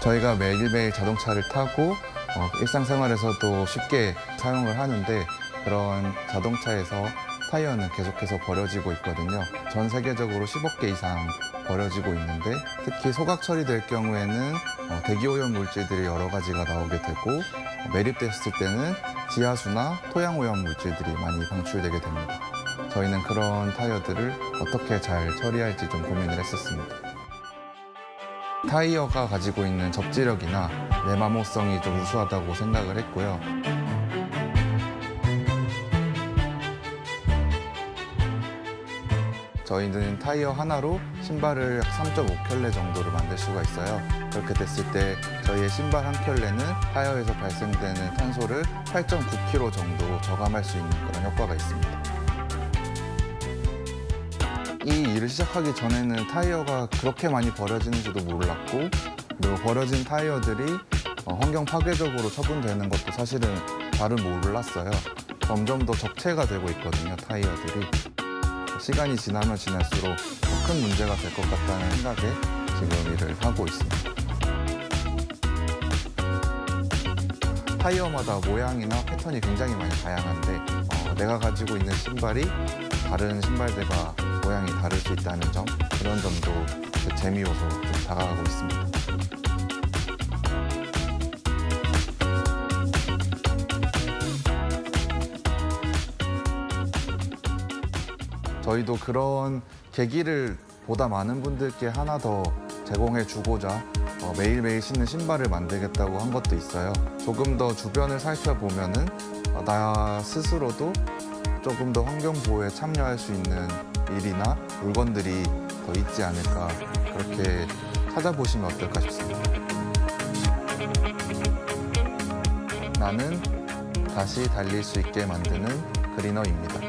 저희가 매일매일 자동차를 타고 일상생활에서도 쉽게 사용을 하는데 그런 자동차에서 타이어는 계속해서 버려지고 있거든요. 전 세계적으로 10억 개 이상 버려지고 있는데 특히 소각 처리될 경우에는 대기오염 물질들이 여러 가지가 나오게 되고 매립됐을 때는 지하수나 토양오염 물질들이 많이 방출되게 됩니다. 저희는 그런 타이어들을 어떻게 잘 처리할지 좀 고민을 했었습니다. 타이어가 가지고 있는 접지력이나 내마모성이 좀 우수하다고 생각을 했고요. 저희는 타이어 하나로 신발을 3.5켤레 정도를 만들 수가 있어요. 그렇게 됐을 때 저희의 신발 한 켤레는 타이어에서 발생되는 탄소를 8.9kg 정도 저감할 수 있는 그런 효과가 있습니다. 이 일을 시작하기 전에는 타이어가 그렇게 많이 버려지는지도 몰랐고 그리고 버려진 타이어들이 환경 파괴적으로 처분되는 것도 사실은 잘은 몰랐어요. 점점 더 적체가 되고 있거든요, 타이어들이. 시간이 지나면 지날수록 더 큰 문제가 될 것 같다는 생각에 지금 일을 하고 있습니다. 타이어마다 모양이나 패턴이 굉장히 많이 다양한데 내가 가지고 있는 신발이 다른 신발들과 모양이 다를 수 있다는 점, 그런 점도 제 재미 요소로 좀 다가가고 있습니다. 저희도 그런 계기를 보다 많은 분들께 하나 더 제공해 주고자 매일매일 신는 신발을 만들겠다고 한 것도 있어요. 조금 더 주변을 살펴보면은 나 스스로도 조금 더 환경 보호에 참여할 수 있는 일이나 물건들이 더 있지 않을까, 그렇게 찾아보시면 어떨까 싶습니다. 나는 다시 달릴 수 있게 만드는 그리너입니다.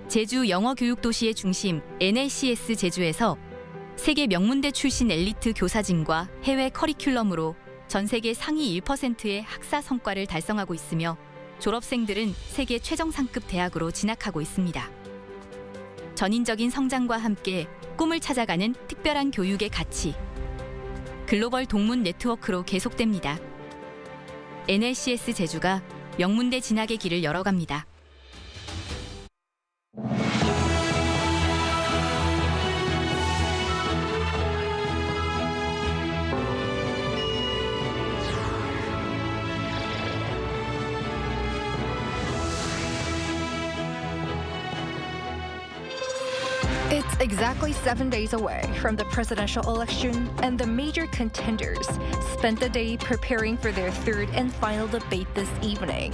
제주 영어 교육 도시의 중심 NLCS 제주에서 세계 명문대 출신 엘리트 교사진과 해외 커리큘럼으로 전 세계 상위 1%의 학사 성과를 달성하고 있으며 졸업생들은 세계 최정상급 대학으로 진학하고 있습니다. 전인적인 성장과 함께 꿈을 찾아가는 특별한 교육의 가치, 글로벌 동문 네트워크로 계속됩니다. NLCS 제주가 명문대 진학의 길을 열어갑니다. It's exactly 7 days away from the presidential election, and the major contenders spent the day preparing for their third and final debate this evening.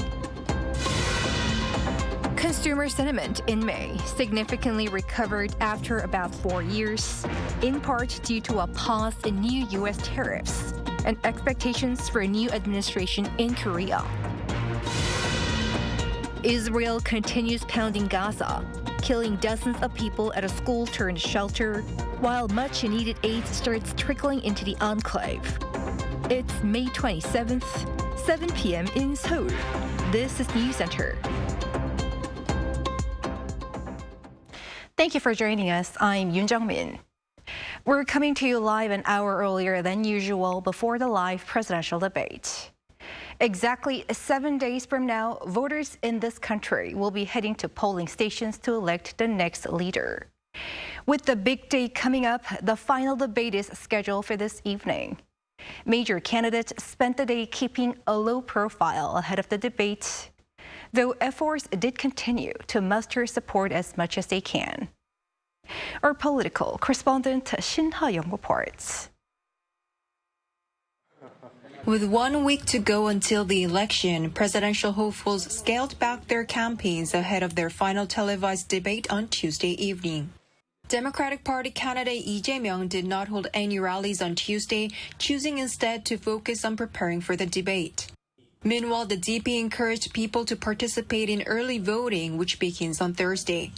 Consumer sentiment in May significantly recovered after about 4 years, in part due to a pause in new U.S. tariffs and expectations for a new administration in Korea. Israel continues pounding Gaza, killing dozens of people at a school-turned-shelter, while much-needed aid starts trickling into the enclave. It's May 27th, 7 p.m. in Seoul. This is Newscenter. Thank you for joining us. I'm Yoon Jung-min. We're coming to you live an hour earlier than usual before the live presidential debate. Exactly 7 days from now, voters in this country will be heading to polling stations to elect the next leader. With the big day coming up, the final debate is scheduled for this evening. Major candidates spent the day keeping a low profile ahead of the debate, though efforts did continue to muster support as much as they can. Our political correspondent Shin Ha-young reports. With 1 week to go until the election, presidential hopefuls scaled back their campaigns ahead of their final televised debate on Tuesday evening. Democratic Party candidate Lee Jae-myung did not hold any rallies on Tuesday, choosing instead to focus on preparing for the debate. Meanwhile, the DP encouraged people to participate in early voting, which begins on Thursday.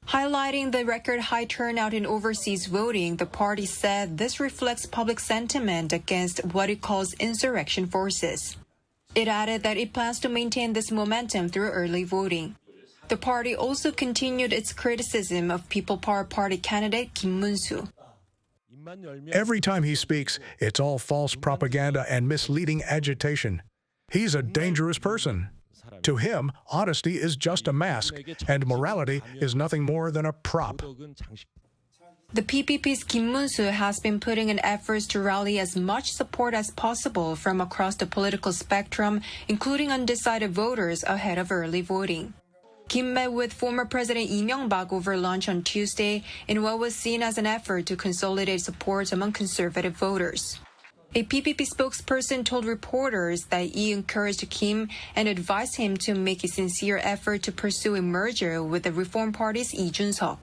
Highlighting the record high turnout in overseas voting, the party said this reflects public sentiment against what it calls insurrection forces. It added that it plans to maintain this momentum through early voting. The party also continued its criticism of People Power Party candidate Kim Moon-soo. Every time he speaks, it's all false propaganda and misleading agitation. He's a dangerous person. To him, honesty is just a mask, and morality is nothing more than a prop. The PPP's Kim Moon-soo has been putting in efforts to rally as much support as possible from across the political spectrum, including undecided voters ahead of early voting. Kim met with former President Lee Myung-bak over lunch on Tuesday in what was seen as an effort to consolidate support among conservative voters. A PPP spokesperson told reporters that Lee encouraged Kim and advised him to make a sincere effort to pursue a merger with the Reform Party's Lee Jun-seok.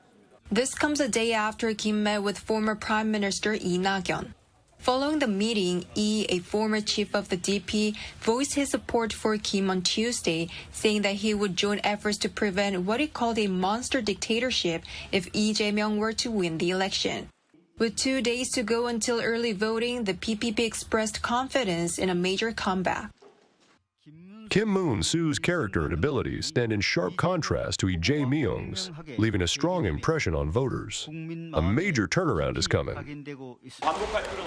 This comes a day after Kim met with former Prime Minister Lee Na-kyun. Following the meeting, Lee, a former chief of the DP, voiced his support for Kim on Tuesday, saying that he would join efforts to prevent what he called a monster dictatorship if Lee Jae-myung were to win the election. With 2 days to go until early voting, the PPP expressed confidence in a major comeback. Kim Moon-soo's character and abilities stand in sharp contrast to Lee Jae-myung's, leaving a strong impression on voters. A major turnaround is coming.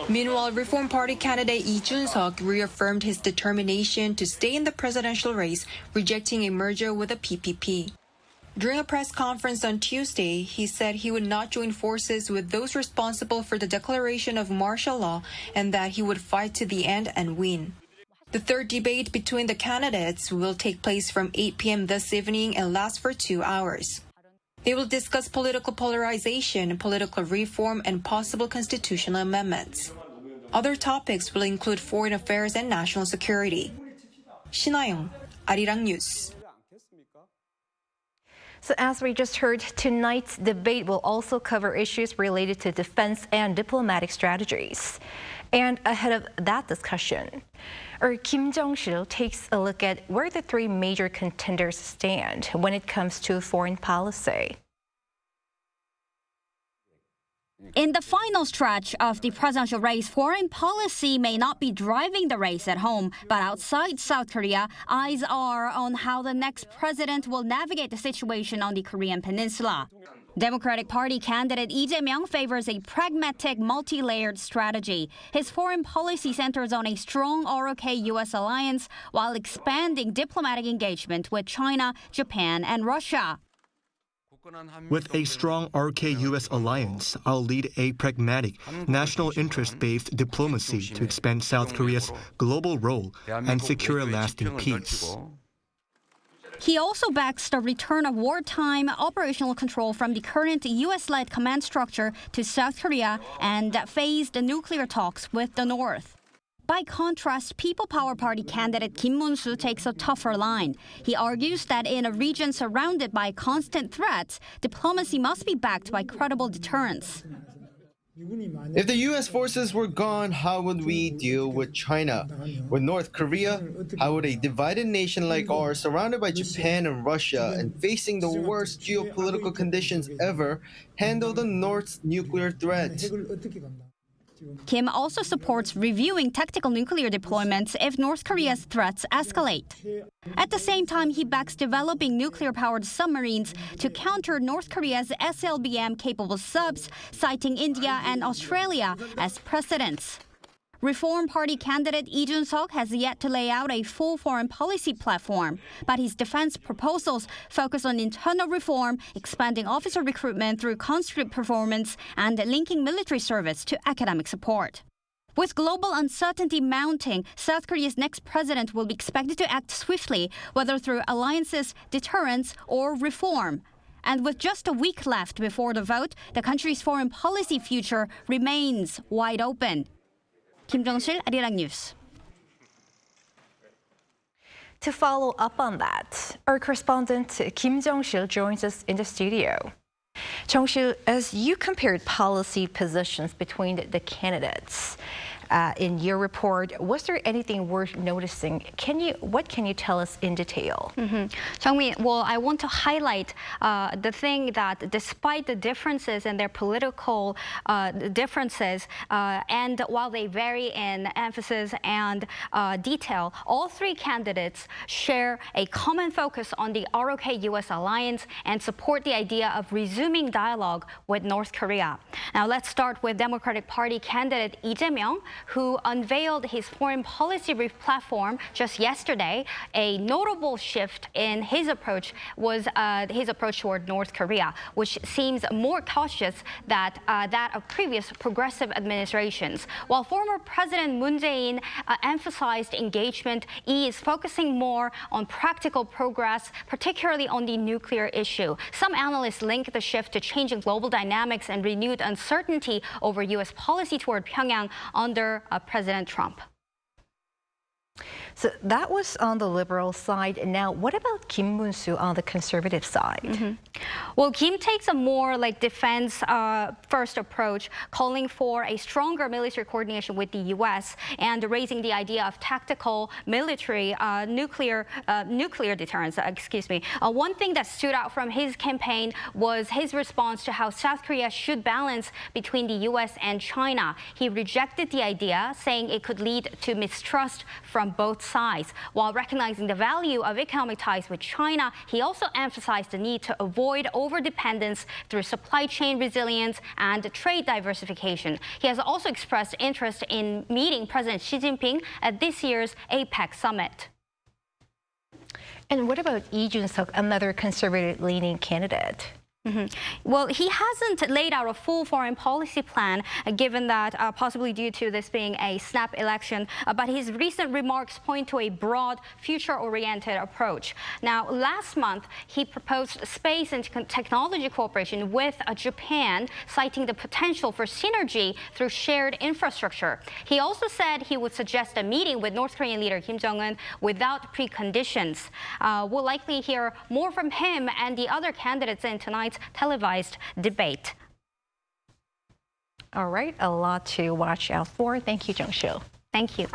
Meanwhile, Reform Party candidate Lee Jun-seok reaffirmed his determination to stay in the presidential race, rejecting a merger with the PPP. During a press conference on Tuesday, he said he would not join forces with those responsible for the declaration of martial law and that he would fight to the end and win. The third debate between the candidates will take place from 8 p.m. this evening and last for 2 hours. They will discuss political polarization, political reform, and possible constitutional amendments. Other topics will include foreign affairs and national security. Shin Ha-young, Arirang News. So as we just heard, tonight's debate will also cover issues related to defense and diplomatic strategies. And ahead of that discussion, our Kim Jong-sil takes a look at where the three major contenders stand when it comes to foreign policy. In the final stretch of the presidential race, foreign policy may not be driving the race at home, but outside South Korea, eyes are on how the next president will navigate the situation on the Korean peninsula. Democratic Party candidate Lee Jae-myung favors a pragmatic, multi-layered strategy. His foreign policy centers on a strong ROK-US alliance while expanding diplomatic engagement with China, Japan, and Russia. With a strong RK-US alliance, I'll lead a pragmatic, national interest-based diplomacy to expand South Korea's global role and secure lasting peace. He also backs the return of wartime operational control from the current U.S.-led command structure to South Korea and phased nuclear talks with the North. By contrast, People Power Party candidate Kim Moon-soo takes a tougher line. He argues that in a region surrounded by constant threats, diplomacy must be backed by credible deterrence. If the U.S. forces were gone, how would we deal with China? With North Korea, how would a divided nation like ours, surrounded by Japan and Russia and facing the worst geopolitical conditions ever, handle the North's nuclear threat? Kim also supports reviewing tactical nuclear deployments if North Korea's threats escalate. At the same time, he backs developing nuclear-powered submarines to counter North Korea's SLBM-capable subs, citing India and Australia as precedents. Reform Party candidate Lee Jun-seok has yet to lay out a full foreign policy platform, but his defense proposals focus on internal reform, expanding officer recruitment through conscript performance, and linking military service to academic support. With global uncertainty mounting, South Korea's next president will be expected to act swiftly, whether through alliances, deterrence, or reform. And with just a week left before the vote, the country's foreign policy future remains wide open. Kim Jong-sil, Arirang News. To follow up on that, our correspondent Kim Jong-sil joins us in the studio. Jong-sil, as you compared policy positions between the candidates in your report, was there anything worth noticing? What can you tell us in detail? Jung-mi, well, I want to highlight the thing that despite the differences in their political differences, and while they vary in emphasis and detail, all three candidates share a common focus on the ROK-US alliance and support the idea of resuming dialogue with North Korea. Now, let's start with Democratic Party candidate Lee Jae-myung, who unveiled his foreign policy platform just yesterday. A notable shift in his approach was his approach toward North Korea, which seems more cautious than that of previous progressive administrations. While former President Moon Jae-in emphasized engagement, Lee is focusing more on practical progress, particularly on the nuclear issue. Some analysts link the shift to changing global dynamics and renewed uncertainty over U.S. policy toward Pyongyang under President Trump. So that was on the liberal side. Now, what about Kim Moon-soo on the conservative side? Well, Kim takes a more defense-first approach, calling for a stronger military coordination with the U.S. and raising the idea of tactical military nuclear deterrence. One thing that stood out from his campaign was his response to how South Korea should balance between the U.S. and China. He rejected the idea, saying it could lead to mistrust from both sides. While recognizing the value of economic ties with China, he also emphasized the need to avoid overdependence through supply chain resilience and trade diversification. He has also expressed interest in meeting President Xi Jinping at this year's APEC summit. And what about Lee Jun-seok, another conservative-leaning candidate? Well, he hasn't laid out a full foreign policy plan, given that possibly due to this being a snap election, but his recent remarks point to a broad, future-oriented approach. Now, last month, he proposed space and technology cooperation with Japan, citing the potential for synergy through shared infrastructure. He also said he would suggest a meeting with North Korean leader Kim Jong-un without preconditions. We'll likely hear more from him and the other candidates in tonight's televised debate. All right, a lot to watch out for. Thank you, Jung-sil. Thank you.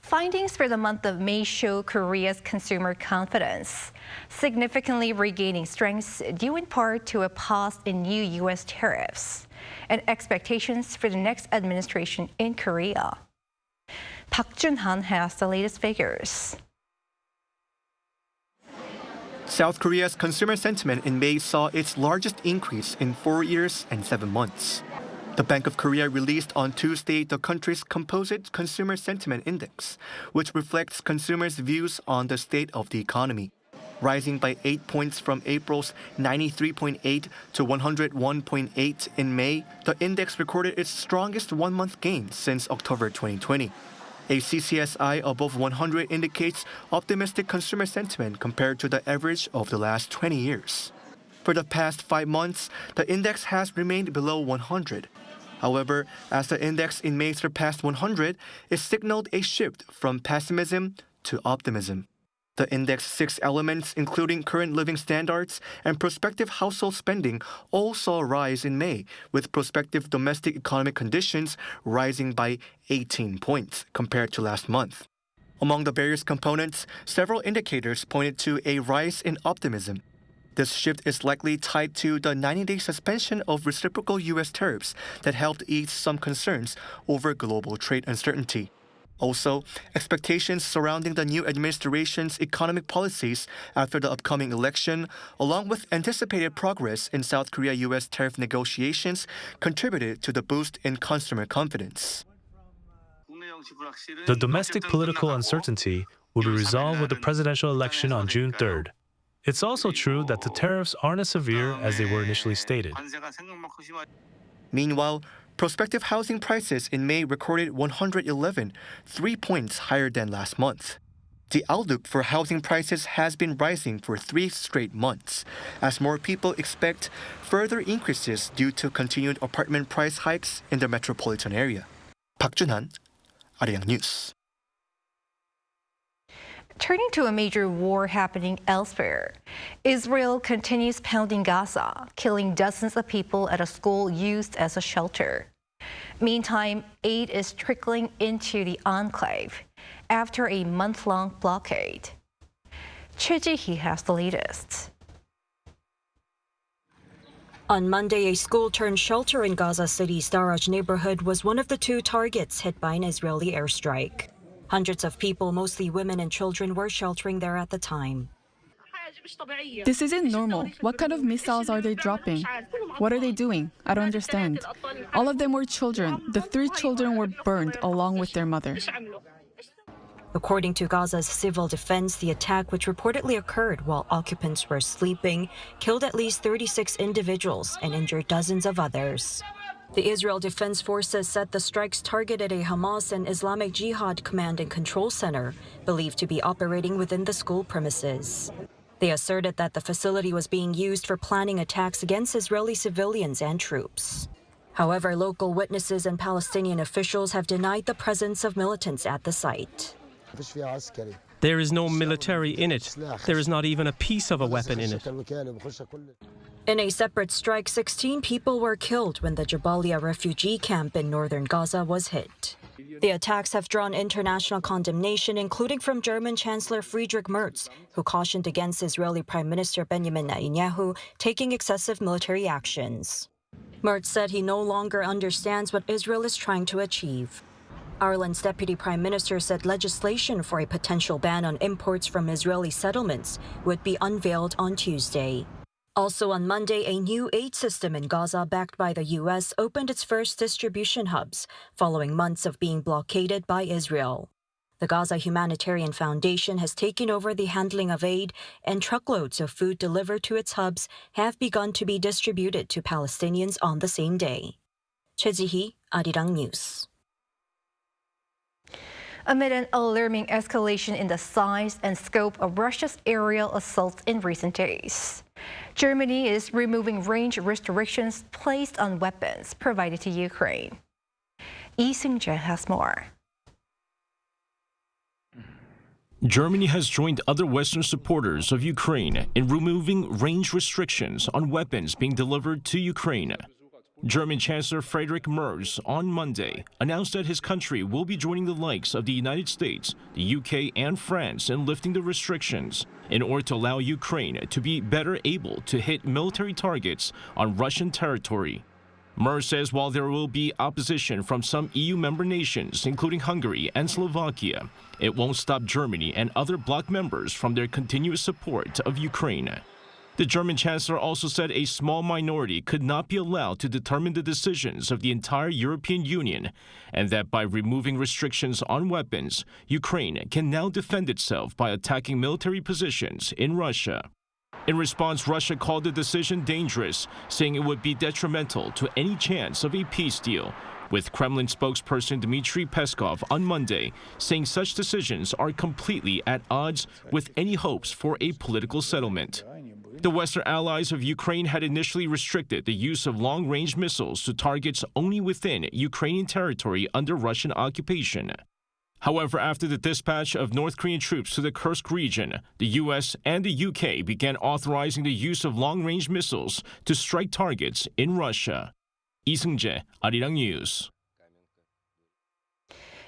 Findings for the month of May show Korea's consumer confidence significantly regaining strength due in part to a pause in new U.S. tariffs and expectations for the next administration in Korea. Park Jun-han has the latest figures. South Korea's consumer sentiment in May saw its largest increase in 4 years and 7 months. The Bank of Korea released on Tuesday the country's Composite Consumer Sentiment Index, which reflects consumers' views on the state of the economy. Rising by 8 points from April's 93.8 to 101.8 in May, the index recorded its strongest one-month gain since October 2020. A CSSI above 100 indicates optimistic consumer sentiment compared to the average of the last 20 years. For the past 5 months, the index has remained below 100. However, as the index in May surpassed 100, it signaled a shift from pessimism to optimism. The index's 6 elements, including current living standards and prospective household spending, all saw a rise in May, with prospective domestic economic conditions rising by 18 points compared to last month. Among the various components, several indicators pointed to a rise in optimism. This shift is likely tied to the 90-day suspension of reciprocal U.S. tariffs that helped ease some concerns over global trade uncertainty. Also, expectations surrounding the new administration's economic policies after the upcoming election, along with anticipated progress in South Korea-U.S. tariff negotiations, contributed to the boost in consumer confidence. The domestic political uncertainty will be resolved with the presidential election on June 3rd. It's also true that the tariffs aren't as severe as they were initially stated. Meanwhile, prospective housing prices in May recorded 111, 3 points higher than last month. The outlook for housing prices has been rising for 3 straight months, as more people expect further increases due to continued apartment price hikes in the metropolitan area. Park Jun-han, Arirang News. Turning to a major war happening elsewhere, Israel continues pounding Gaza, killing dozens of people at a school used as a shelter. Meantime, aid is trickling into the enclave after a month-long blockade. Choi Ji-hee has the latest. On Monday, a school-turned-shelter in Gaza City's Daraj neighborhood was one of the 2 targets hit by an Israeli airstrike. Hundreds of people, mostly women and children, were sheltering there at the time. This isn't normal. What kind of missiles are they dropping? What are they doing? I don't understand. All of them were children. The 3 children were burned along with their mother. According to Gaza's civil defense, the attack, which reportedly occurred while occupants were sleeping, killed at least 36 individuals and injured dozens of others. The Israel Defense Forces said the strikes targeted a Hamas and Islamic Jihad command and control center, believed to be operating within the school premises. They asserted that the facility was being used for planning attacks against Israeli civilians and troops. However, local witnesses and Palestinian officials have denied the presence of militants at the site. There is no military in it. There is not even a piece of a weapon in it. In a separate strike, 16 people were killed when the Jabalia refugee camp in northern Gaza was hit. The attacks have drawn international condemnation, including from German Chancellor Friedrich Merz, who cautioned against Israeli Prime Minister Benjamin Netanyahu taking excessive military actions. Merz said he no longer understands what Israel is trying to achieve. Ireland's Deputy Prime Minister said legislation for a potential ban on imports from Israeli settlements would be unveiled on Tuesday. Also on Monday, a new aid system in Gaza backed by the U.S. opened its first distribution hubs, following months of being blockaded by Israel. The Gaza Humanitarian Foundation has taken over the handling of aid, and truckloads of food delivered to its hubs have begun to be distributed to Palestinians on the same day. Choi Ji-hee, Arirang News. Amid an alarming escalation in the size and scope of Russia's aerial assaults in recent days, Germany is removing range restrictions placed on weapons provided to Ukraine. Lee Seung-jae has more. Germany has joined other Western supporters of Ukraine in removing range restrictions on weapons being delivered to Ukraine. German Chancellor Friedrich Merz on Monday announced that his country will be joining the likes of the United States, the UK, and France in lifting the restrictions in order to allow Ukraine to be better able to hit military targets on Russian territory. Mer says while there will be opposition from some EU member nations, including Hungary and Slovakia, it won't stop Germany and other bloc members from their continuous support of Ukraine. The German chancellor also said a small minority could not be allowed to determine the decisions of the entire European Union, and that by removing restrictions on weapons, Ukraine can now defend itself by attacking military positions in Russia. In response, Russia called the decision dangerous, saying it would be detrimental to any chance of a peace deal, with Kremlin spokesperson Dmitry Peskov on Monday saying such decisions are completely at odds with any hopes for a political settlement. The Western allies of Ukraine had initially restricted the use of long-range missiles to targets only within Ukrainian territory under Russian occupation. However, after the dispatch of North Korean troops to the Kursk region, the U.S. and the U.K. began authorizing the use of long-range missiles to strike targets in Russia. Lee Seung-jae, Arirang News.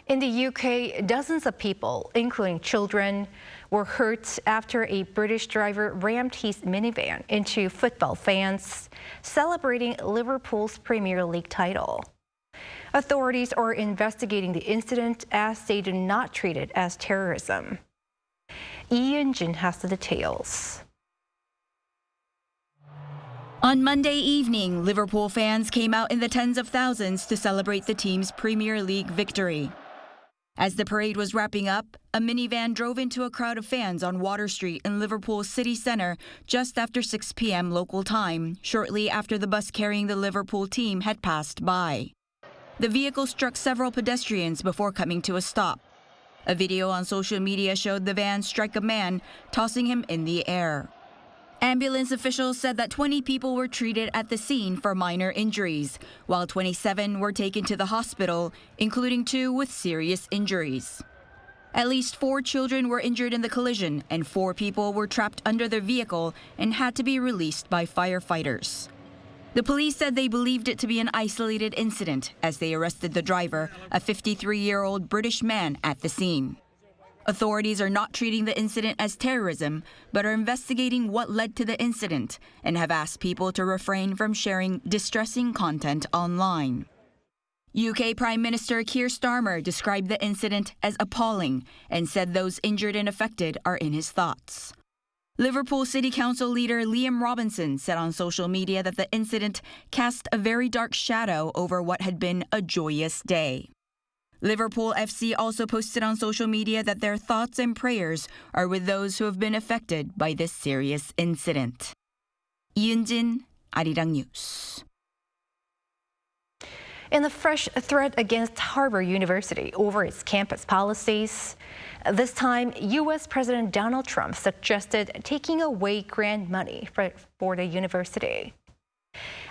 In the UK, dozens of people, including children, were hurt after a British driver rammed his minivan into football fans celebrating Liverpool's Premier League title. Authorities are investigating the incident as they do not treat it as terrorism. Lee Eun-jin has the details. On Monday evening, Liverpool fans came out in the tens of thousands to celebrate the team's Premier League victory. As the parade was wrapping up, a minivan drove into a crowd of fans on Water Street in Liverpool's city centre just after 6 p.m. local time, shortly after the bus carrying the Liverpool team had passed by. The vehicle struck several pedestrians before coming to a stop. A video on social media showed the van strike a man, tossing him in the air. Ambulance officials said that 20 people were treated at the scene for minor injuries, while 27 were taken to the hospital, including 2 with serious injuries. At least 4 children were injured in the collision, and 4 people were trapped under the vehicle and had to be released by firefighters. The police said they believed it to be an isolated incident as they arrested the driver, a 53-year-old British man, at the scene. Authorities are not treating the incident as terrorism, but are investigating what led to the incident and have asked people to refrain from sharing distressing content online. UK Prime Minister Keir Starmer described the incident as appalling and said those injured and affected are in his thoughts. Liverpool City Council leader Liam Robinson said on social media that the incident cast a very dark shadow over what had been a joyous day. Liverpool FC also posted on social media that their thoughts and prayers are with those who have been affected by this serious incident. Lee Eun-jin, Arirang News. In the fresh threat against Harvard University over its campus policies, this time U.S. President Donald Trump suggested taking away grant money for the university.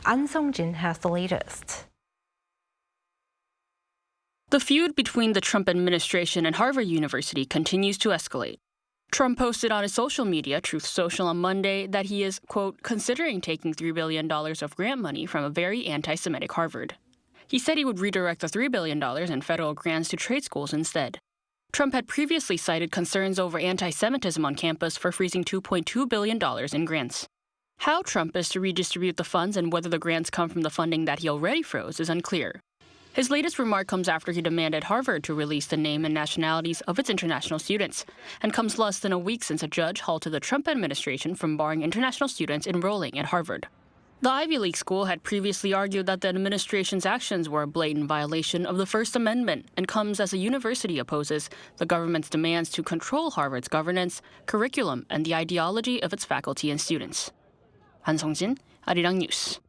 An Sung-jin has the latest. The feud between the Trump administration and Harvard University continues to escalate. Trump posted on his social media, Truth Social, on Monday that he is, quote, considering taking $3 billion of grant money from a very anti-Semitic Harvard. He said he would redirect the $3 billion in federal grants to trade schools instead. Trump had previously cited concerns over anti-Semitism on campus for freezing $2.2 billion in grants. How Trump is to redistribute the funds and whether the grants come from the funding that he already froze is unclear. His latest remark comes after he demanded Harvard to release the name and nationalities of its international students, and comes less than a week since a judge halted the Trump administration from barring international students enrolling at Harvard. The Ivy League school had previously argued that the administration's actions were a blatant violation of the First Amendment and comes as the university opposes the government's demands to control Harvard's governance, curriculum, and the ideology of its faculty and students. Han Sung-jin, Arirang News.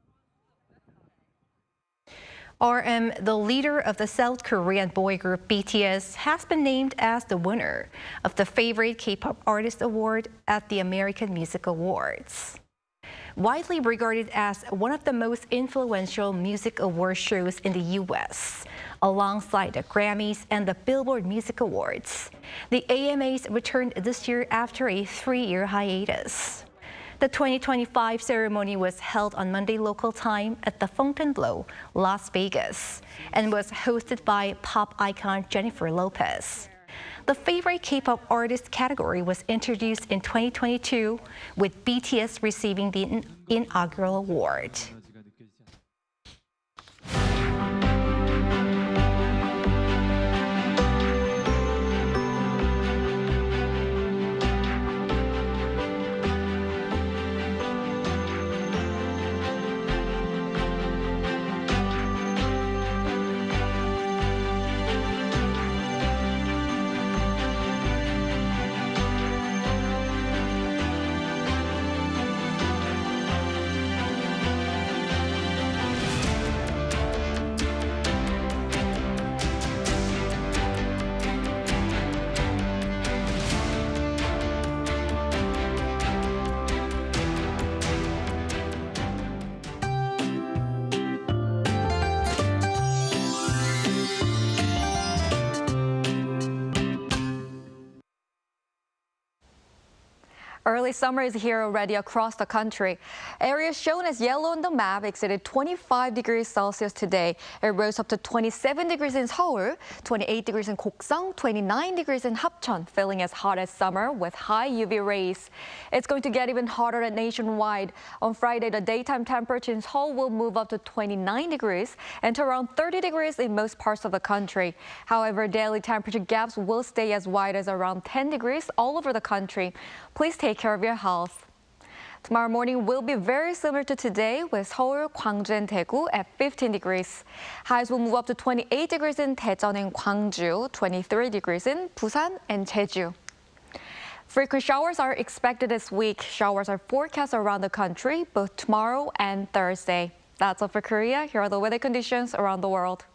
RM, the leader of the South Korean boy group BTS, has been named as the winner of the Favorite K-pop Artist Award at the American Music Awards. Widely regarded as one of the most influential music award shows in the U.S., alongside the Grammys and the Billboard Music Awards, the AMAs returned this year after a 3-year hiatus. The 2025 ceremony was held on Monday local time at the Fontainebleau, Las Vegas, and was hosted by pop icon Jennifer Lopez. The Favorite K-pop Artist category was introduced in 2022, with BTS receiving the inaugural award. Early summer is here already across the country. Areas shown as yellow on the map exceeded 25 degrees Celsius today. It rose up to 27 degrees in Seoul, 28 degrees in Koksang, 29 degrees in Hapcheon, feeling as hot as summer with high UV rays. It's going to get even hotter nationwide. On Friday, the daytime temperature in Seoul will move up to 29 degrees and to around 30 degrees in most parts of the country. However, daily temperature gaps will stay as wide as around 10 degrees all over the country. Please take care of your health. Tomorrow morning will be very similar to today with Seoul, Gwangju, and Daegu at 15 degrees. Highs will move up to 28 degrees in Daejeon and Gwangju, 23 degrees in Busan and Jeju. Frequent showers are expected this week. Showers are forecast around the country both tomorrow and Thursday. That's all for Korea. Here are the weather conditions around the world.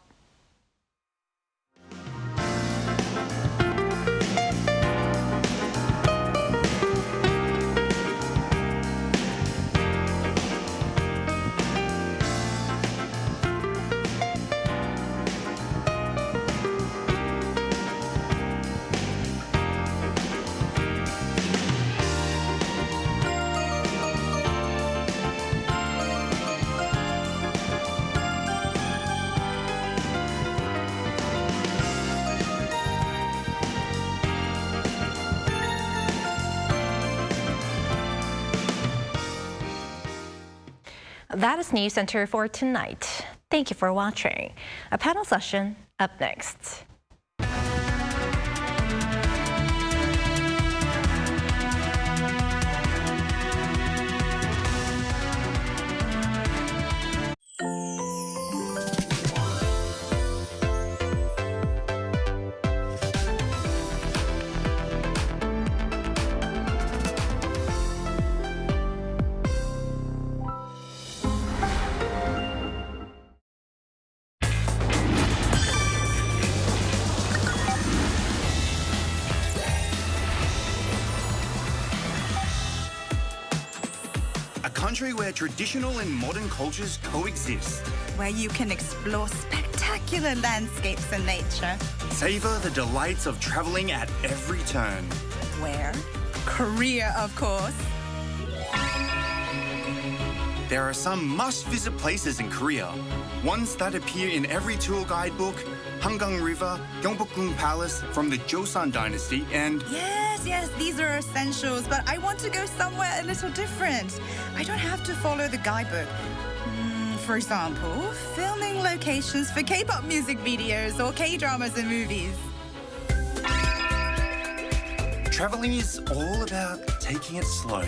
That is Newscenter for tonight. Thank you for watching. A panel session up next. A country where traditional and modern cultures coexist. Where you can explore spectacular landscapes and nature. Savor the delights of traveling at every turn. Where? Korea, of course. There are some must-visit places in Korea. Ones that appear in every tour guidebook: Hangang River, Gyeongbokgung Palace from the Joseon Dynasty, and Yes, these are essentials, but I want to go somewhere a little different. I don't have to follow the guidebook. For example, filming locations for K-pop music videos or K-dramas and movies. traveling is all about taking it slow.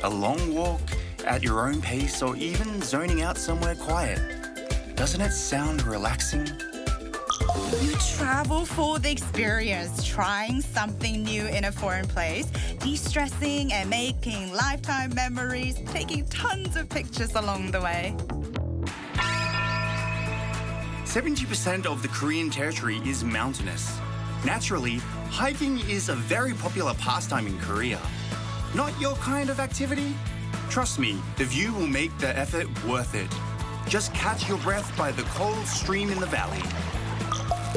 A long walk at your own pace, or even zoning out somewhere quiet. Doesn't it sound relaxing? You travel for the experience, trying something new in a foreign place, de-stressing and making lifetime memories, taking tons of pictures along the way. 70% of the Korean territory is mountainous. Naturally, hiking is a very popular pastime in Korea. Not your kind of activity? Trust me, the view will make the effort worth it. Just catch your breath by the cold stream in the valley.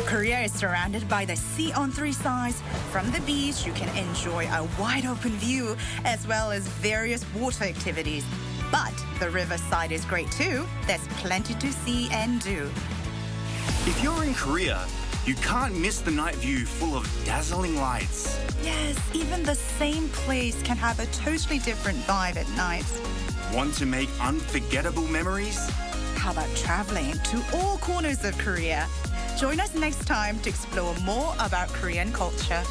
Korea is surrounded by the sea on three sides. From the beach, you can enjoy a wide open view, as well as various water activities. But the riverside is great too. There's plenty to see and do. If you're in Korea, you can't miss the night view full of dazzling lights. Yes, even the same place can have a totally different vibe at night. Want to make unforgettable memories? How about traveling to all corners of Korea? Join us next time to explore more about Korean culture.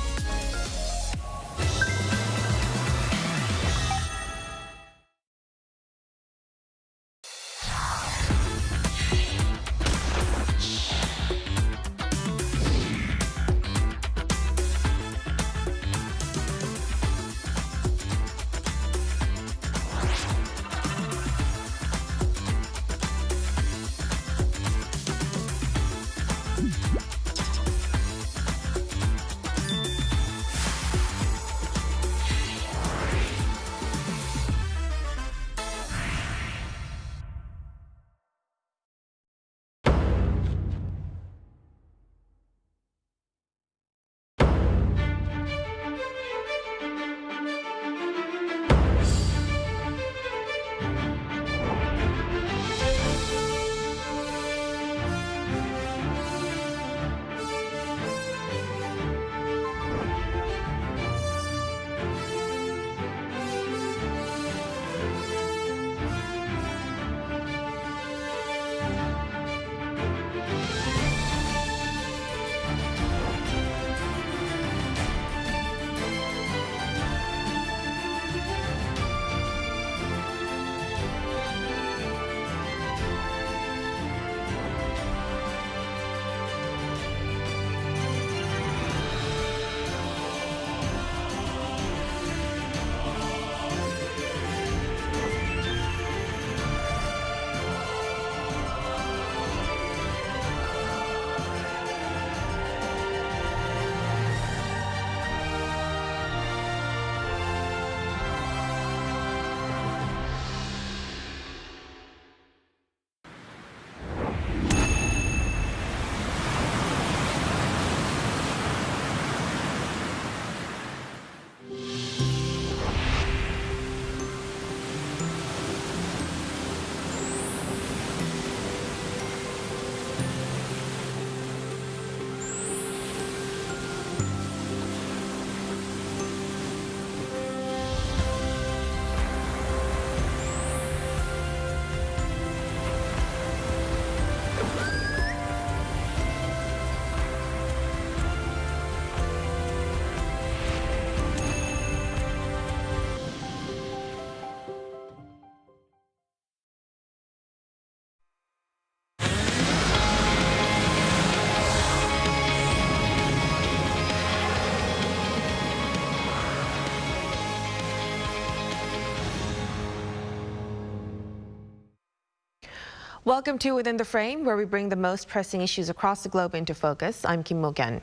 Welcome to Within the Frame, where we bring the most pressing issues across the globe into focus. I'm Kim Mo-kyeon.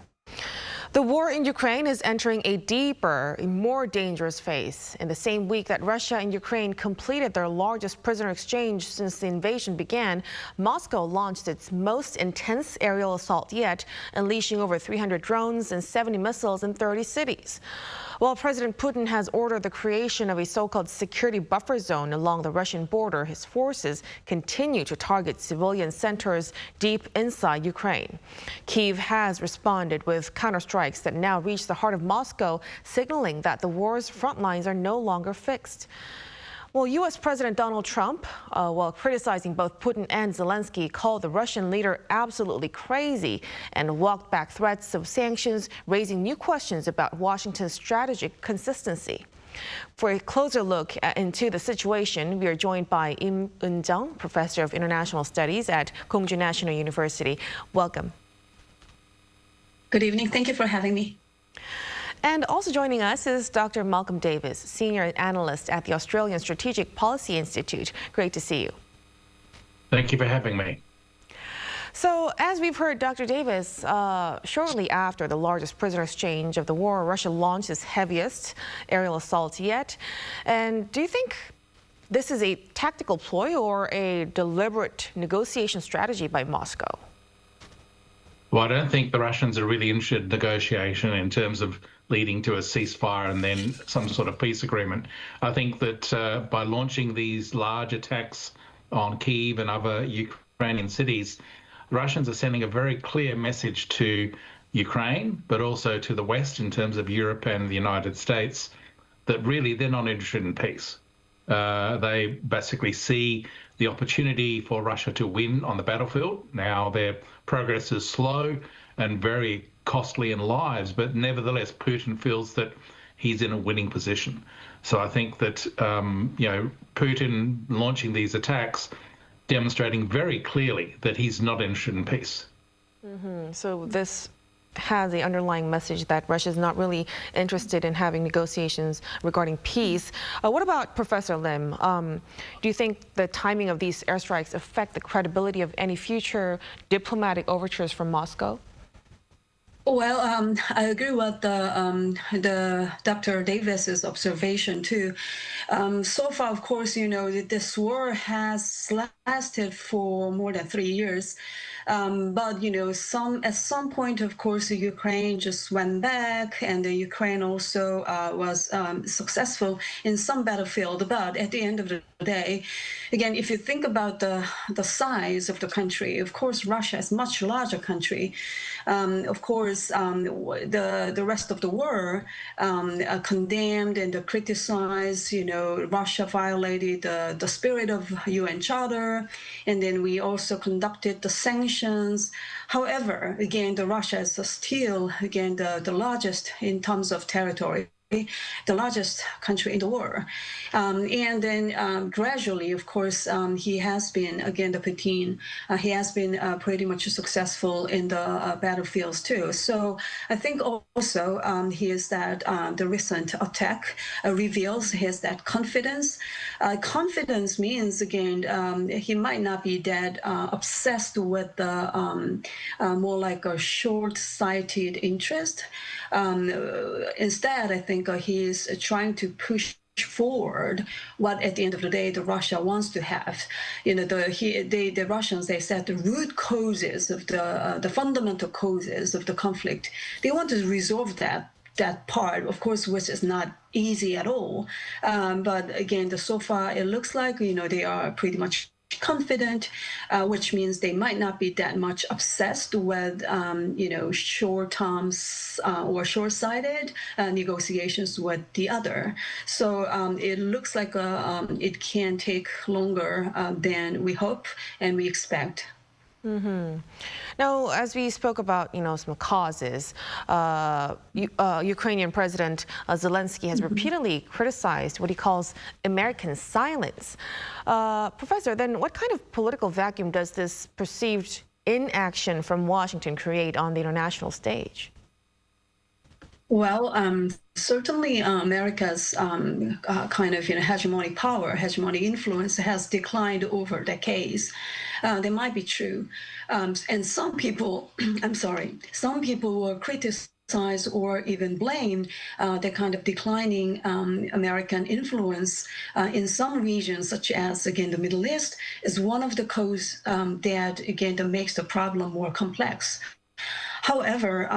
The war in Ukraine is entering a deeper, more dangerous phase. In the same week that Russia and Ukraine completed their largest prisoner exchange since the invasion began, Moscow launched its most intense aerial assault yet, unleashing over 300 drones and 70 missiles in 30 cities. While President Putin has ordered the creation of a so-called security buffer zone along the Russian border, his forces continue to target civilian centers deep inside Ukraine. Kyiv has responded with counterstrikes that now reach the heart of Moscow, signaling that the war's front lines are no longer fixed. Well, U.S. President Donald Trump, while criticizing both Putin and Zelensky, called the Russian leader absolutely crazy and walked back threats of sanctions, raising new questions about Washington's strategic consistency. For a closer look into the situation, we are joined by Im Eun-jung, Professor of International Studies at Koongju National University. Welcome. Good evening. Thank you for having me. And also joining us is Dr. Malcolm Davis, Senior Analyst at the Australian Strategic Policy Institute. Great to see you. Thank you for having me. So, as we've heard, Dr. Davis, shortly after the largest prisoner exchange of the war, Russia launched its heaviest aerial assault yet. And do you think this is a tactical ploy or a deliberate negotiation strategy by Moscow? Well, I don't think the Russians are really interested in negotiation in terms of leading to a ceasefire and then some sort of peace agreement. I think that by launching these large attacks on Kyiv and other Ukrainian cities, the Russians are sending a very clear message to Ukraine, but also to the West in terms of Europe and the United States, that really they're not interested in peace. They basically see the opportunity for Russia to win on the battlefield. Now, their progress is slow and very costly in lives, but nevertheless, Putin feels that he's in a winning position. So I think that, Putin launching these attacks, demonstrating very clearly that he's not interested in peace. So this has the underlying message that Russia is not really interested in having negotiations regarding peace. What about Professor Lim? Do you think the timing of these airstrikes affect the credibility of any future diplomatic overtures from Moscow? Well, I agree with the Dr. Davis's observation too. So far, of course, this war has lasted for more than 3 years. But at some point, of course, Ukraine just went back, and Ukraine also was successful in some battlefield. But at the end of the day, again, if you think about the size of the country, of course, Russia is a much larger country. Of course, the rest of the world condemned and criticized. Russia violated the spirit of UN Charter, and then we also conducted the sanctions. However, again, Russia is still, the largest in terms of territory, the largest country in the world. And then gradually, of course, he has been, the Putin, he has been pretty much successful in the battlefields too. So I think also the recent attack reveals that confidence. Confidence means, he might not be that obsessed with the more like a short-sighted interest. Instead, I think he is trying to push forward what at the end of the day the Russia wants to have. The Russians, they said the root causes of the fundamental causes of the conflict, they want to resolve that part, of course, which is not easy at all. But again, so far it looks like they are pretty much confident, which means they might not be that much obsessed with short-term or short-sighted negotiations with the other. So it looks like it can take longer than we hope and we expect. Now, as we spoke about, some causes, Ukrainian President Zelensky has repeatedly criticized what he calls American silence. Professor, then what kind of political vacuum does this perceived inaction from Washington create on the international stage? Well, certainly America's kind of hegemonic power, hegemonic influence has declined over decades. That might be true. And some people, some people were criticized or even blamed the kind of declining American influence in some regions, such as, again, the Middle East, is one of the causes that, again, that makes the problem more complex. However,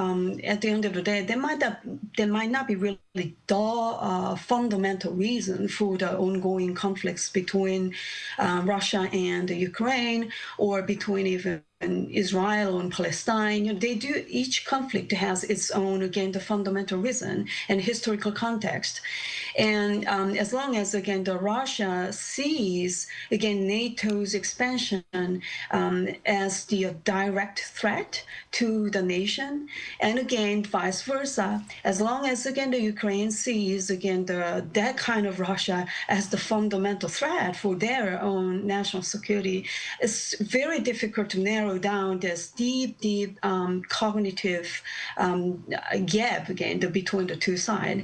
at the end of the day, there might not be really the fundamental reason for the ongoing conflicts between Russia and Ukraine, or between even Israel and Palestine. Each conflict has its own, again, the fundamental reason and historical context. And as long as, again, the Russia sees, again, NATO's expansion as the direct threat to the nation, and again, vice versa, as long as, again, the Ukraine sees, again, that kind of Russia as the fundamental threat for their own national security, it's very difficult to narrow down this deep cognitive gap, again, between the two sides.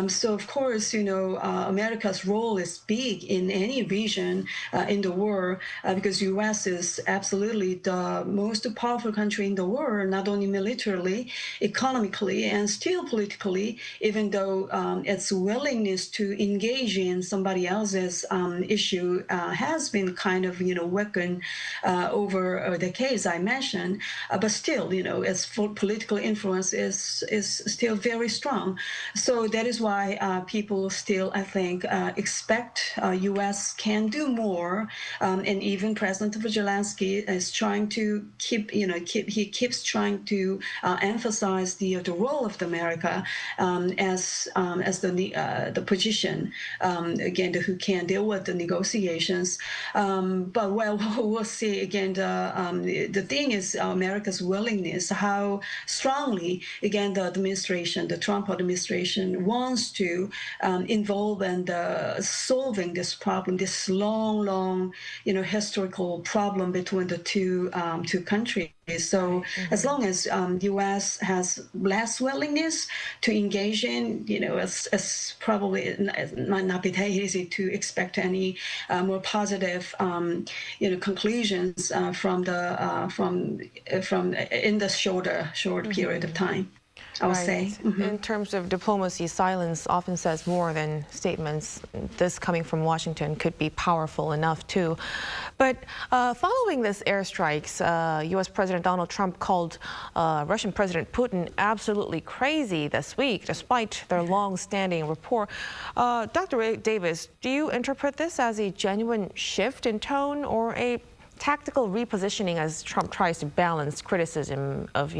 So, of course, America's role is big in any region in the world, because U.S. is absolutely the most powerful country in the world, not only militarily, economically, and still politically, even though its willingness to engage in somebody else's issue has been kind of, weakened over decades, I mentioned, but still, its political influence is still very strong. So that is why people still, I think, expect U.S. can do more, and even President Zelensky is trying to keeps trying to emphasize the role of America as the position, again, who can deal with the negotiations. But we'll see. Again, the thing is America's willingness, how strongly, again, the Trump administration wants to involve in solving this problem, this long, historical problem between the two countries. So as long as U.S. has less willingness to engage in, it's probably it might not be that easy to expect any more positive, conclusions from in the short period of time. I would say. In terms of diplomacy, silence often says more than statements. This coming from Washington could be powerful enough too. But following this airstrikes, U.S. President Donald Trump called Russian President Putin absolutely crazy this week, despite their long-standing rapport. Dr. Davis, do you interpret this as a genuine shift in tone or a tactical repositioning as Trump tries to balance criticism of,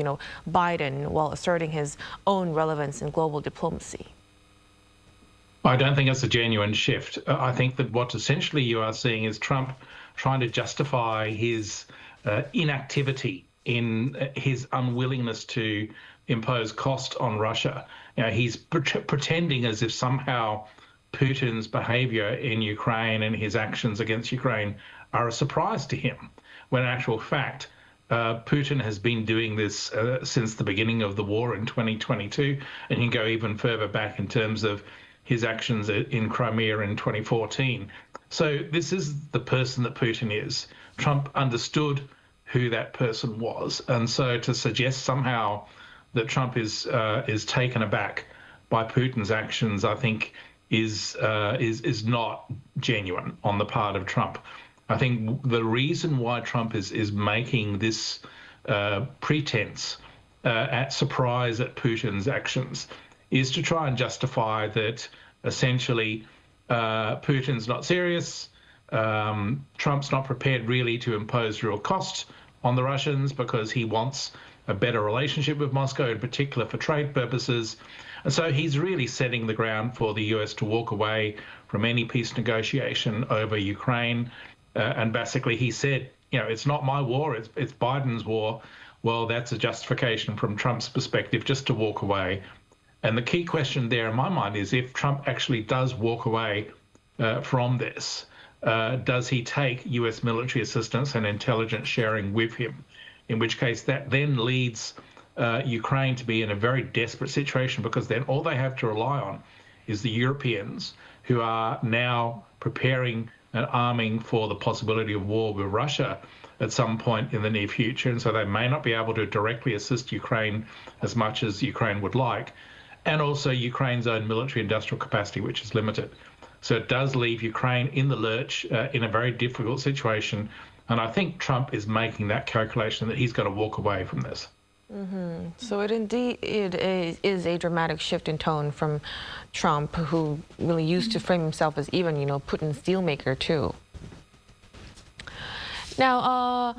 Biden while asserting his own relevance in global diplomacy? I don't think it's a genuine shift. I think that what essentially you are seeing is Trump trying to justify his inactivity in his unwillingness to impose cost on Russia. He's pretending as if somehow Putin's behavior in Ukraine and his actions against Ukraine are a surprise to him, when in actual fact, Putin has been doing this since the beginning of the war in 2022, and you can go even further back in terms of his actions in Crimea in 2014. So this is the person that Putin is. Trump understood who that person was, and so to suggest somehow that Trump is taken aback by Putin's actions, I think, is not genuine on the part of Trump. I think the reason why Trump is making this pretense at surprise at Putin's actions is to try and justify that essentially Putin's not serious, Trump's not prepared really to impose real cost on the Russians because he wants a better relationship with Moscow, in particular for trade purposes. And so he's really setting the ground for the US to walk away from any peace negotiation over Ukraine. And basically he said, it's not my war, it's Biden's war. Well, that's a justification from Trump's perspective just to walk away. And the key question there in my mind is if Trump actually does walk away from this, does he take US military assistance and intelligence sharing with him? In which case that then leads Ukraine to be in a very desperate situation, because then all they have to rely on is the Europeans, who are now preparing and arming for the possibility of war with Russia at some point in the near future. And so they may not be able to directly assist Ukraine as much as Ukraine would like, and also Ukraine's own military industrial capacity, which is limited. So it does leave Ukraine in the lurch in a very difficult situation. And I think Trump is making that calculation that he's going to walk away from this. So it is a dramatic shift in tone from Trump, who really used to frame himself as even, Putin's deal maker too. Now,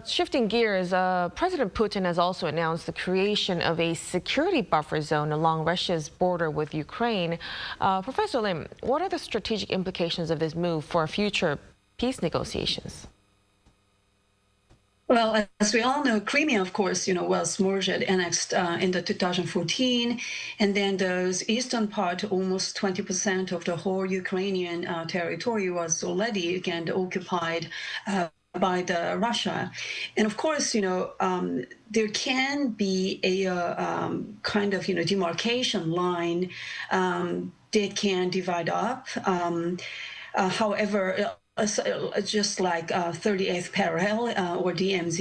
shifting gears, President Putin has also announced the creation of a security buffer zone along Russia's border with Ukraine. Professor Lim, what are the strategic implications of this move for future peace negotiations? Well, as we all know, Crimea, of course, was merged, annexed in the 2014, and then the eastern part, almost 20% of the whole Ukrainian territory, was already again occupied by the Russia. And of course, there can be a kind of demarcation line that can divide up. However, just like 38th parallel or DMZ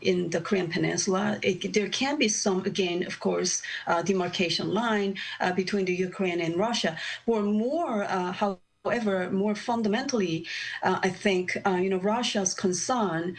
in the Korean Peninsula, there can be some, again, of course, demarcation line between the Ukraine and Russia, or more, however, more fundamentally, I think, Russia's concern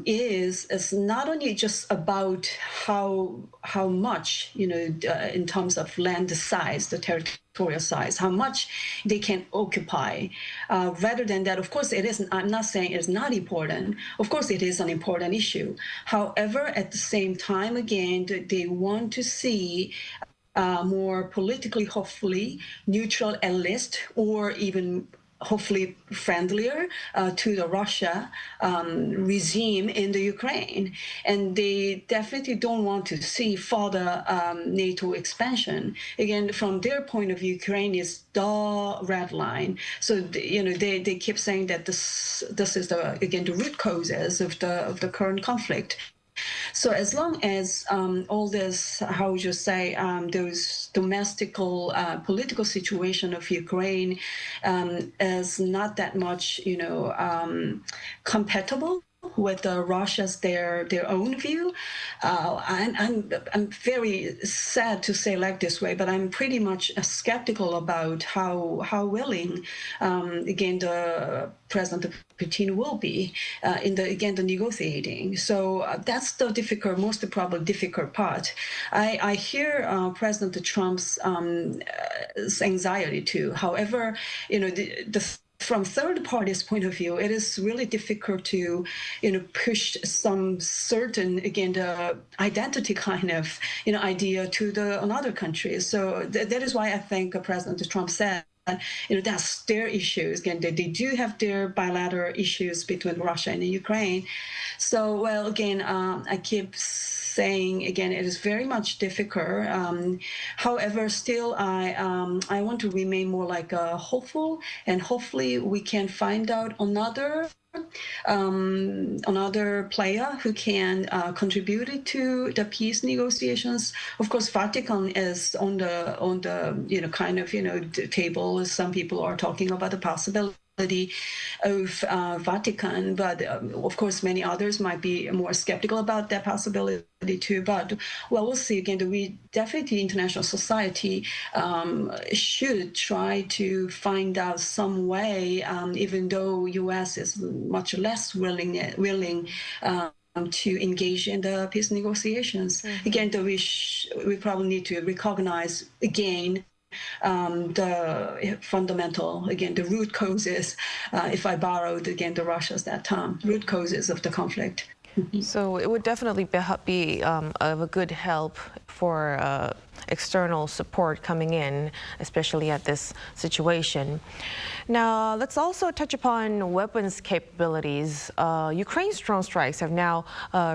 is not only just about how much, in terms of land size, the territorial size, how much they can occupy. Rather than that, of course, it isn't. I'm not saying it's not important. Of course, it is an important issue. However, at the same time, again, they want to see more politically, hopefully, neutral at least, or even hopefully friendlier to the Russia regime in the Ukraine. And they definitely don't want to see further NATO expansion. Again, from their point of view, Ukraine is the red line. So, they keep saying that this is the root causes of the current conflict. So as long as all this, how would you say, those domestical political situation of Ukraine is not that much, compatible with Russia's their own view. I'm very sad to say like this way, but I'm pretty much skeptical about how willing again the President Putin will be in the negotiating. So that's the most probably difficult part. I hear President Trump's anxiety too. However, from third party's point of view, it is really difficult to, push some certain, again, the identity kind of, idea to another country. So that is why I think President Trump said, that's their issues. Again, they do have their bilateral issues between Russia and Ukraine. So, well, again, I keep saying, again, it is very much difficult. However, still, I want to remain more like hopeful, and hopefully we can find out another player who can contribute to the peace negotiations. Of course, Vatican is on the kind of table. Some people are talking about the possibility of Vatican, but of course many others might be more skeptical about that possibility too. But well, we'll see. Again, we definitely, international society should try to find out some way, even though U.S. is much less willing to engage in the peace negotiations. Again, we probably need to recognize again the fundamental, again, the root causes, if I borrowed, again, the Russia's that term, root causes of the conflict. So it would definitely be of a good help for external support coming in, especially at this situation. Now, let's also touch upon weapons capabilities. Ukraine's drone strikes have now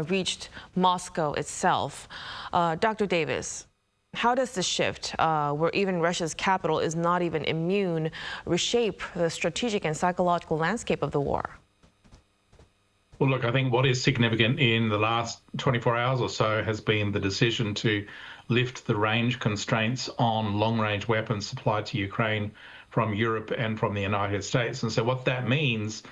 reached Moscow itself. Dr. Davis, how does this shift, where even Russia's capital is not even immune, reshape the strategic and psychological landscape of the war? Well, look, I think what is significant in the last 24 hours or so has been the decision to lift the range constraints on long-range weapons supplied to Ukraine from Europe and from the United States. And so what that means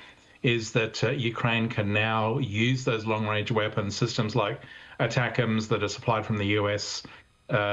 is that Ukraine can now use those long-range weapon systems like ATACMS that are supplied from the US,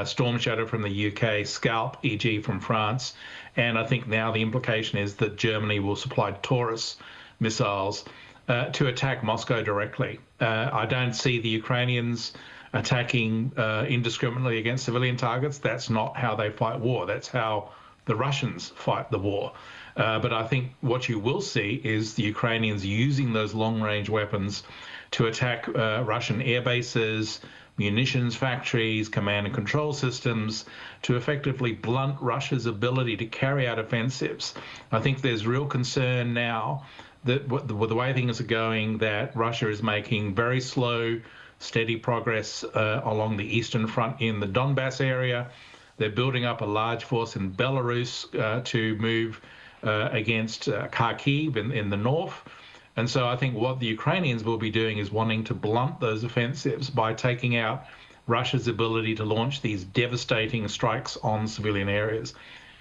Storm Shadow from the UK, Scalp, EG from France. And I think now the implication is that Germany will supply Taurus missiles to attack Moscow directly. I don't see the Ukrainians attacking indiscriminately against civilian targets. That's not how they fight war. That's how the Russians fight the war. But I think what you will see is the Ukrainians using those long-range weapons to attack Russian air bases, munitions factories, command and control systems, to effectively blunt Russia's ability to carry out offensives. I think there's real concern now that with the way things are going, that Russia is making very slow, steady progress along the eastern front in the Donbass area. They're building up a large force in Belarus to move against Kyiv in the north. And so I think what the Ukrainians will be doing is wanting to blunt those offensives by taking out Russia's ability to launch these devastating strikes on civilian areas.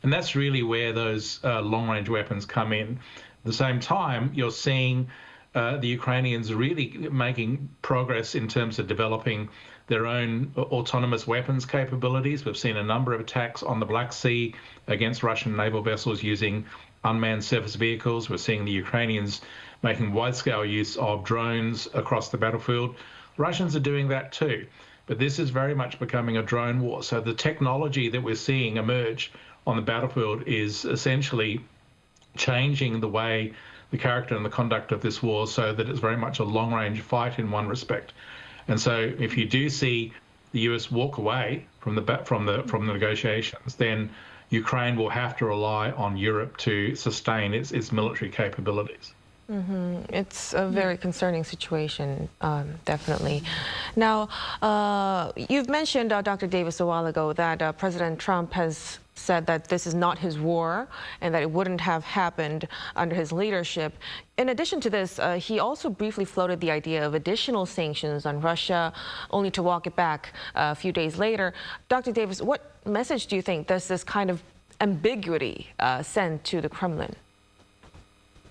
And that's really where those long-range weapons come in. At the same time, you're seeing the Ukrainians really making progress in terms of developing their own autonomous weapons capabilities. We've seen a number of attacks on the Black Sea against Russian naval vessels using unmanned surface vehicles. We're seeing the Ukrainians making wide-scale use of drones across the battlefield. Russians are doing that too. But this is very much becoming a drone war. So the technology that we're seeing emerge on the battlefield is essentially changing the way the character and the conduct of this war, so that it's very much a long-range fight in one respect. And so if you do see the US walk away from the negotiations, then Ukraine will have to rely on Europe to sustain its military capabilities. It's a very concerning situation, definitely. Now, you've mentioned, Dr. Davis, a while ago that President Trump has said that this is not his war and that it wouldn't have happened under his leadership. In addition to this, he also briefly floated the idea of additional sanctions on Russia, only to walk it back a few days later. Dr. Davis, what message do you think does this kind of ambiguity send to the Kremlin?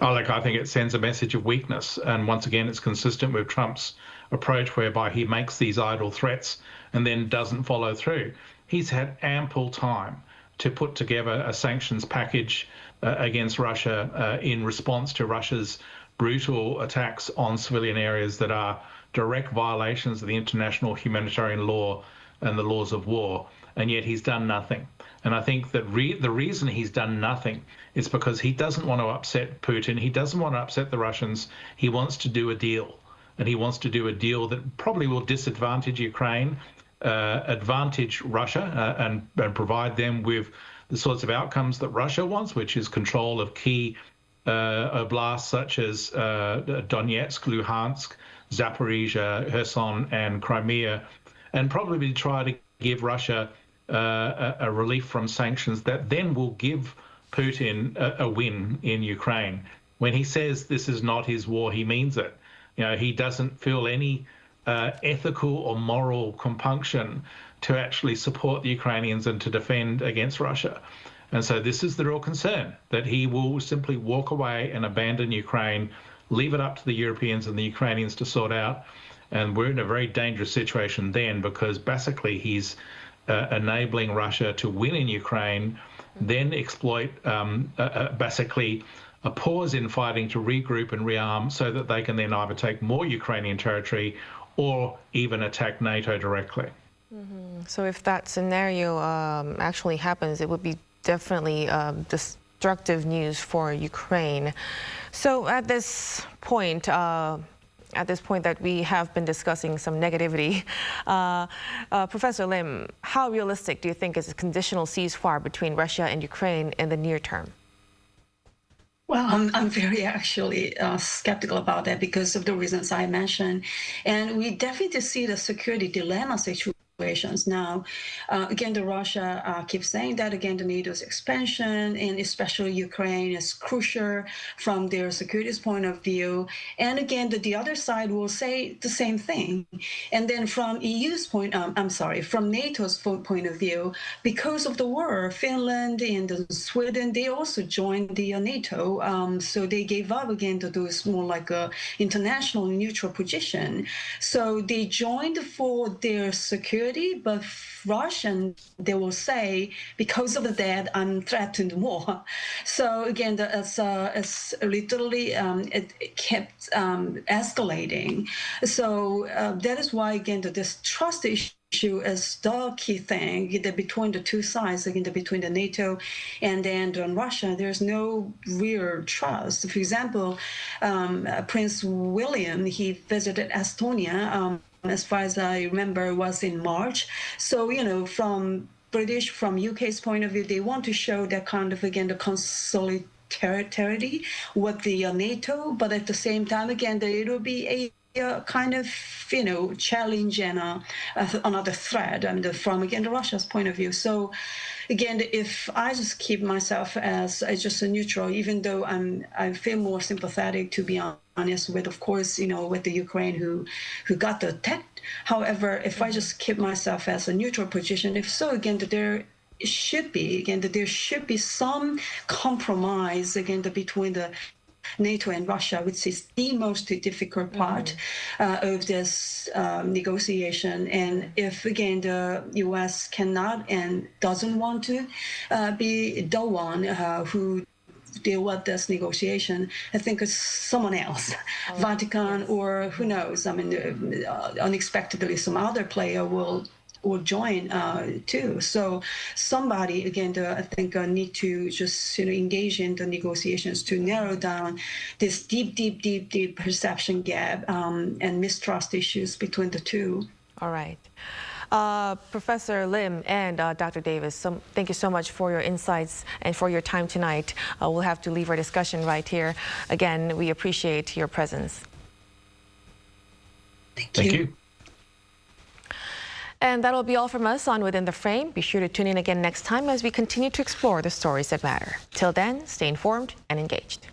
Oh, look, I think it sends a message of weakness. And once again, it's consistent with Trump's approach, whereby he makes these idle threats and then doesn't follow through. He's had ample time to put together a sanctions package against Russia in response to Russia's brutal attacks on civilian areas that are direct violations of the international humanitarian law and the laws of war. And yet he's done nothing. And I think that the reason he's done nothing is because he doesn't want to upset Putin. He doesn't want to upset the Russians. He wants to do a deal. And he wants to do a deal that probably will disadvantage Ukraine, advantage Russia, and provide them with the sorts of outcomes that Russia wants, which is control of key oblasts such as Donetsk, Luhansk, Zaporizhia, Kherson, and Crimea, and probably try to give Russia a relief from sanctions that then will give Putin a win in Ukraine. When he says this is not his war, he means it. You know, he doesn't feel any ethical or moral compunction to actually support the Ukrainians and to defend against Russia. And so this is the real concern, that he will simply walk away and abandon Ukraine, leave it up to the Europeans and the Ukrainians to sort out. And we're in a very dangerous situation then, because basically he's enabling Russia to win in Ukraine, then exploit basically a pause in fighting to regroup and rearm so that they can then either take more Ukrainian territory or even attack NATO directly. So if that scenario actually happens, it would be definitely destructive news for Ukraine. So at this point that we have been discussing some negativity, Professor Lim, how realistic do you think is a conditional ceasefire between Russia and Ukraine in the near term? Well, I'm very actually skeptical about that because of the reasons I mentioned. And we definitely see the security dilemma situation Now, again, Russia keeps saying that, again, the NATO's expansion and especially Ukraine is crucial from their security point of view. And again, the other side will say the same thing. And then from from NATO's point of view, because of the war, Finland and Sweden, they also joined the NATO. So they gave up again to do more like a international neutral position. So they joined for their security, but Russian, they will say, because of that, I'm threatened more. So again, it's literally, it kept escalating. So that is why, again, this trust issue is the key thing between the two sides, again, between the NATO and then Russia. There's no real trust. For example, Prince William, he visited Estonia, as far as I remember, was in March. So, from UK's point of view, they want to show that kind of, again, the solidarity with the NATO, but at the same time, again, it will be a kind of, challenge and another threat, from, again, the Russia's point of view. So, again, if I just keep myself as just a neutral, even though I feel more sympathetic, to be honest, with, of course, with the Ukraine who got the attack. However, if I just keep myself as a neutral position, if so, again, that there should be some compromise, again, between the NATO and Russia, which is the most difficult part of this negotiation. And if, again, the U.S. cannot and doesn't want to be the one who deal with this negotiation, I think it's someone else, Vatican, or who knows, unexpectedly some other player will join too. So somebody, again, I think need to just engage in the negotiations to narrow down this deep perception gap and mistrust issues between the two. All right. Professor Lim and Dr. Davis, thank you so much for your insights and for your time tonight. We'll have to leave our discussion right here. Again, we appreciate your presence. Thank you. And that'll be all from us on Within the Frame. Be sure to tune in again next time as we continue to explore the stories that matter. Till then, stay informed and engaged.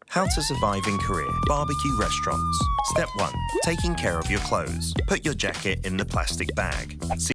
How to survive in Korea. Barbecue restaurants. Step 1. Taking care of your clothes. Put your jacket in the plastic bag.